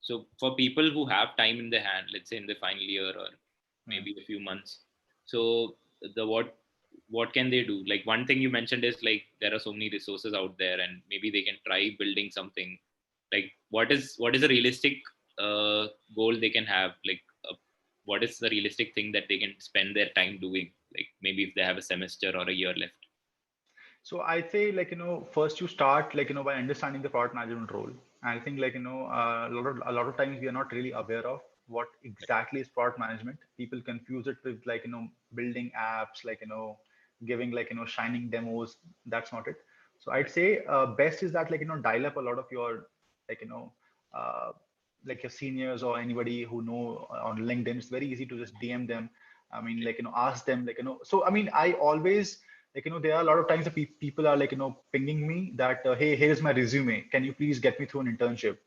So for people who have time in their hand, let's say in the final year or Hmm. maybe a few months, so the what can they do? Like one thing you mentioned is like there are so many resources out there, and maybe they can try building something. Like what is a realistic uh, goal they can have? Like what is the realistic thing that they can spend their time doing? Like maybe if they have a semester or a year left. So I say like, first you start like, by understanding the product management role. And I think like, a lot of times we are not really aware of what exactly is product management. People confuse it with like, building apps, like, giving like, shining demos. That's not it. So I'd say best is that like, dial up a lot of your like, uh, like your seniors or anybody who know on LinkedIn. It's very easy to just DM them. I mean, like, ask them like, so I mean, I always like, there are a lot of times that people are like, pinging me that, hey, here's my resume. Can you please get me through an internship? Right,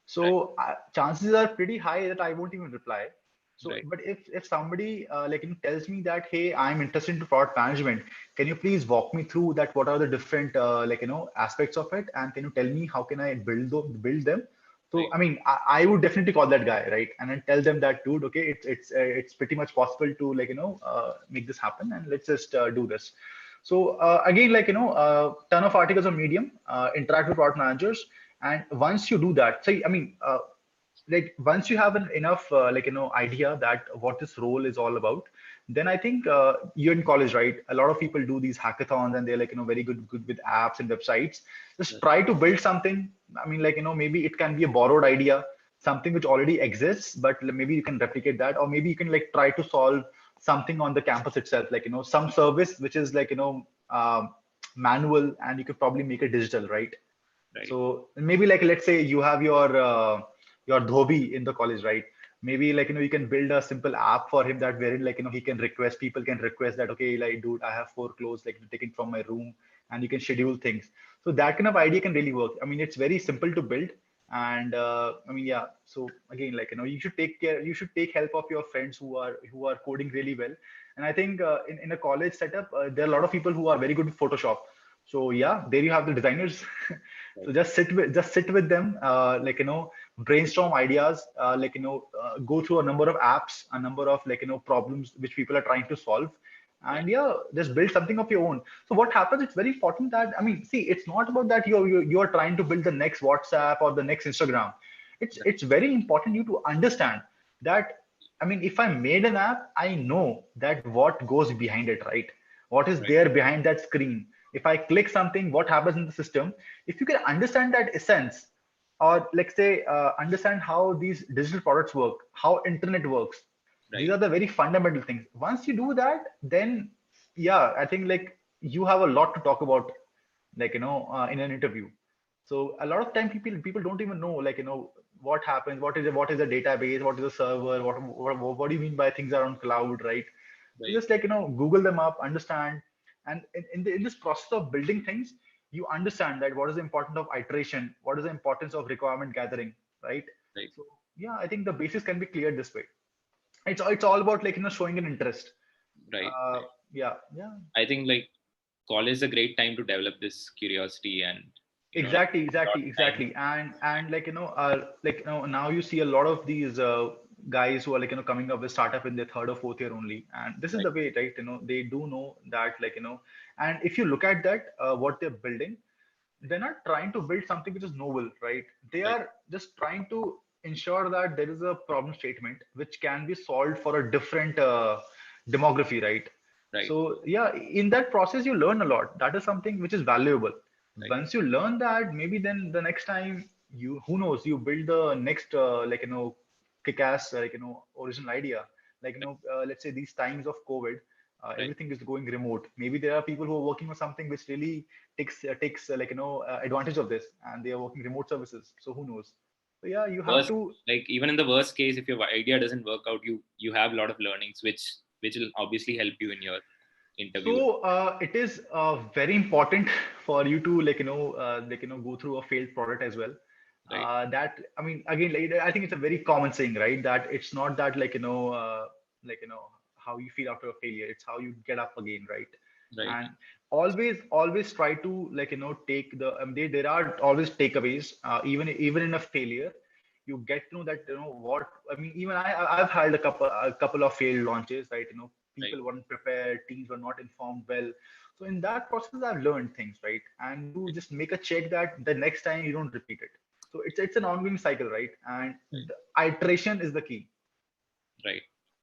So chances are pretty high that I won't even reply. So, right, but if somebody like, tells me that, hey, I'm interested in product management, can you please walk me through that? What are the different like, aspects of it, and can you tell me how can I build them? So, right, I mean, I would definitely call that guy, right, and then tell them that, dude, okay, it's pretty much possible to like, make this happen, and let's just do this. So again, like, ton of articles on Medium, interact with product managers, and once you do that, say, I mean, like once you have an enough like, idea that what this role is all about, then I think you're in college, right? A lot of people do these hackathons, and they're like, very good with apps and websites. Just right, try to build something. I mean, like, maybe it can be a borrowed idea, something which already exists, but maybe you can replicate that, or maybe you can like try to solve something on the campus itself, like, some service which is like, manual, and you could probably make it digital, right? right. So maybe like, let's say you have your dhobi in the college, right? Maybe like, you can build a simple app for him that wherein like, he can request, people can request that, okay, like, dude, I have 4 clothes like taken from my room, and you can schedule things. So that kind of idea can really work. I mean, it's very simple to build. And I mean, yeah. So again, like, you should take care, you should take help of your friends who are coding really well. And I think in a college setup, there are a lot of people who are very good with Photoshop. So yeah, there you have the designers. So Right. just sit with them, like, brainstorm ideas, like, go through a number of apps, a number of like, problems which people are trying to solve, Right. and yeah, just build something of your own. So what happens? It's very important that, I mean, see, it's not about that you're trying to build the next WhatsApp or the next Instagram. It's very important you to understand that. I mean, if I made an app, I know that what goes behind it, right? What is Right. there behind that screen? If I click something, what happens in the system? If you can understand that essence, or let's say understand how these digital products work, how internet works, these Right. are the very fundamental things. Once you do that, then yeah, I think like you have a lot to talk about, like, in an interview. So a lot of time people don't even know, like, what happens, what is a database, what is a server, what do you mean by things are on cloud, right? So Right. just like, Google them up, understand. And in this process of building things, you understand that what is the importance of iteration, what is the importance of requirement gathering, right? Right. So yeah, I think the basis can be cleared this way. It's all about like, showing an interest. Right. uh Right. yeah, yeah. I think like college is a great time to develop this curiosity and like Exactly, a lot exactly, of time. exactly. And like, now you see a lot of these guys who are like, coming up with startup in their third or fourth year only, and this is Right. the way, right? They do know that, like, and if you look at that, what they're building, they're not trying to build something which is novel, right? They Right. are just trying to ensure that there is a problem statement which can be solved for a different demography, right? Right. So yeah, in that process you learn a lot. That is something which is valuable. Right. Once you learn that, maybe then the next time, you, who knows, you build the next like, kick-ass like, original idea. Like, let's say these times of COVID, Right. everything is going remote. Maybe there are people who are working on something which really takes like, advantage of this, and they are working remote services. So who knows? So yeah, you have Worst, to. like even in the worst case, if your idea doesn't work out, you have a lot of learnings which will obviously help you in your interview. So it is very important for you to like, go through a failed product as well. Right. That, I mean, again, like, I think it's a very common saying, right? That it's not that like, like, how you feel after a failure. It's how you get up again, right? Right. And always try to like, take the. There are always takeaways, even in a failure. You get to know that, what I mean. Even I've had a couple of failed launches, right? Right. People weren't prepared, teams were not informed well. So in that process, I've learned things, right? And you just make a check that the next time you don't repeat it. So it's an ongoing cycle, right? And Right. the iteration is the key. Right.